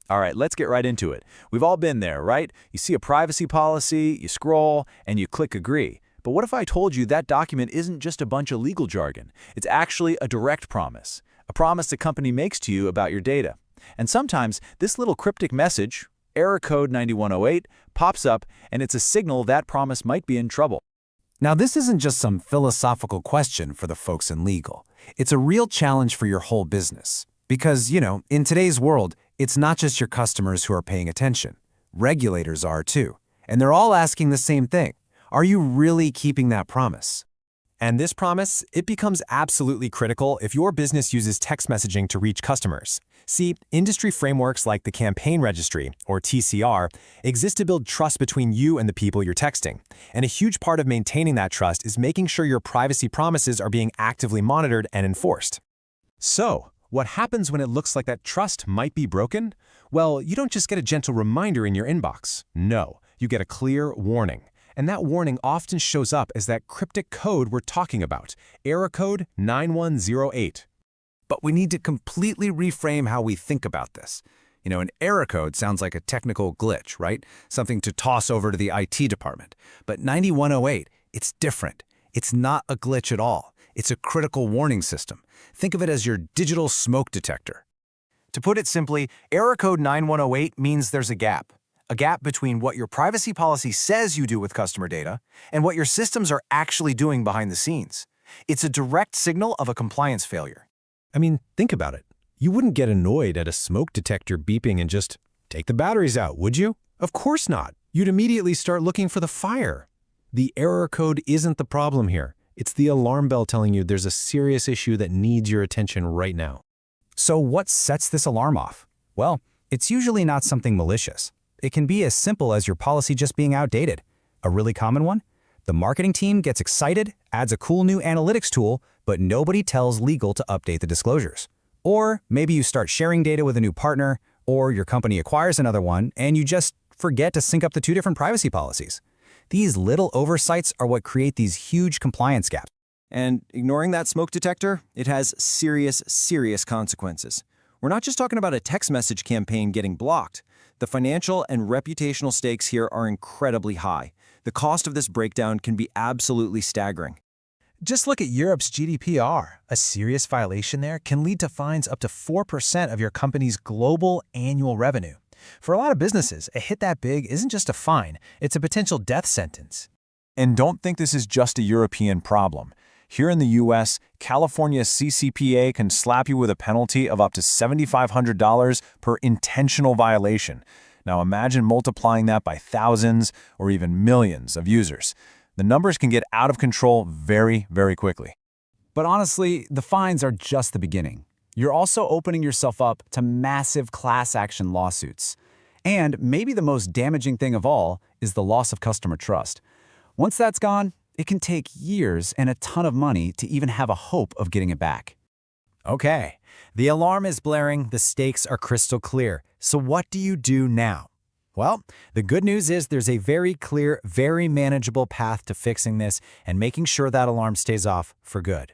All right, let's get right into it. We've all been there, right? You see a privacy policy, you scroll, and you click agree. But what if I told you that document isn't just a bunch of legal jargon? It's actually a direct promise, a promise the company makes to you about your data. And sometimes this little cryptic message, error code 9108, pops up, and it's a signal that promise might be in trouble. Now, this isn't just some philosophical question for the folks in legal. It's a real challenge for your whole business. Because, in today's world, it's not just your customers who are paying attention. Regulators are too. And they're all asking the same thing. Are you really keeping that promise? And this promise, it becomes absolutely critical if your business uses text messaging to reach customers. See, industry frameworks like the Campaign Registry, or TCR, exist to build trust between you and the people you're texting. And a huge part of maintaining that trust is making sure your privacy promises are being actively monitored and enforced. So, what happens when it looks like that trust might be broken? Well, you don't just get a gentle reminder in your inbox. No, you get a clear warning. And that warning often shows up as that cryptic code we're talking about, error code 9108. But we need to completely reframe how we think about this. An error code sounds like a technical glitch, right? Something to toss over to the IT department. But 9108, it's different. It's not a glitch at all. It's a critical warning system. Think of it as your digital smoke detector. To put it simply, error code 9108 means there's a gap between what your privacy policy says you do with customer data and what your systems are actually doing behind the scenes. It's a direct signal of a compliance failure. I mean, think about it. You wouldn't get annoyed at a smoke detector beeping and just take the batteries out, would you? Of course not. You'd immediately start looking for the fire. The error code isn't the problem here. It's the alarm bell telling you there's a serious issue that needs your attention right now. So what sets this alarm off? Well, it's usually not something malicious. It can be as simple as your policy just being outdated. A really common one? The marketing team gets excited, adds a cool new analytics tool, but nobody tells legal to update the disclosures. Or maybe you start sharing data with a new partner, or your company acquires another one, and you just forget to sync up the two different privacy policies. These little oversights are what create these huge compliance gaps. And ignoring that smoke detector, it has serious, serious consequences. We're not just talking about a text message campaign getting blocked. The financial and reputational stakes here are incredibly high. The cost of this breakdown can be absolutely staggering. Just look at Europe's GDPR. A serious violation there can lead to fines up to 4% of your company's global annual revenue. For a lot of businesses, a hit that big isn't just a fine, it's a potential death sentence. And don't think this is just a European problem. Here in the US, California's CCPA can slap you with a penalty of up to $7,500 per intentional violation. Now imagine multiplying that by thousands or even millions of users. The numbers can get out of control very, very quickly. But honestly, the fines are just the beginning. You're also opening yourself up to massive class action lawsuits. And maybe the most damaging thing of all is the loss of customer trust. Once that's gone, it can take years and a ton of money to even have a hope of getting it back. Okay, the alarm is blaring, the stakes are crystal clear. So what do you do now? Well, the good news is there's a very clear, very manageable path to fixing this and making sure that alarm stays off for good.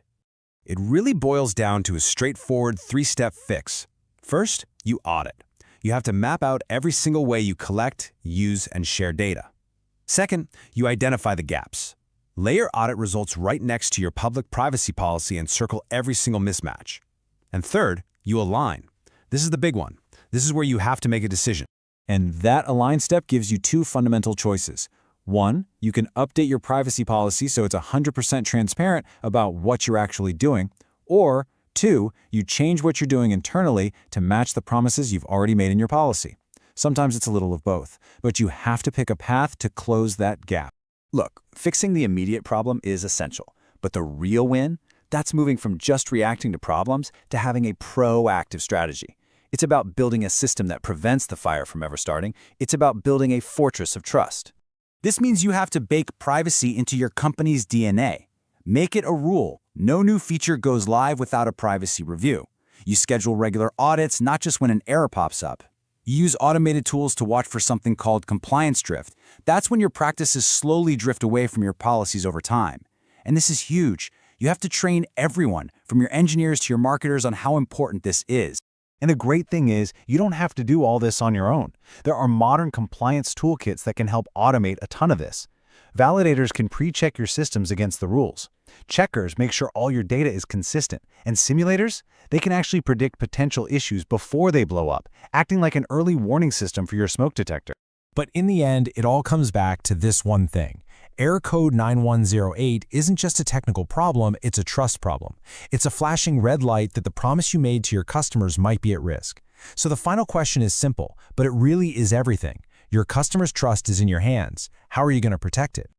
It really boils down to a straightforward three-step fix. First, you audit. You have to map out every single way you collect, use, and share data. Second, you identify the gaps. Lay your audit results right next to your public privacy policy and circle every single mismatch. And third, you align. This is the big one. This is where you have to make a decision. And that align step gives you two fundamental choices. One, you can update your privacy policy so it's 100% transparent about what you're actually doing. Or two, you change what you're doing internally to match the promises you've already made in your policy. Sometimes it's a little of both, but you have to pick a path to close that gap. Look, fixing the immediate problem is essential, but the real win, that's moving from just reacting to problems to having a proactive strategy. It's about building a system that prevents the fire from ever starting. It's about building a fortress of trust. This means you have to bake privacy into your company's DNA. Make it a rule. No new feature goes live without a privacy review. You schedule regular audits, not just when an error pops up. You use automated tools to watch for something called compliance drift. That's when your practices slowly drift away from your policies over time. And this is huge. You have to train everyone, from your engineers to your marketers, on how important this is. And the great thing is, you don't have to do all this on your own. There are modern compliance toolkits that can help automate a ton of this. Validators can pre-check your systems against the rules. Checkers make sure all your data is consistent. And simulators? They can actually predict potential issues before they blow up, acting like an early warning system for your smoke detector. But in the end, it all comes back to this one thing. Error code 9108 isn't just a technical problem, it's a trust problem. It's a flashing red light that the promise you made to your customers might be at risk. So the final question is simple, but it really is everything. Your customer's trust is in your hands. How are you going to protect it?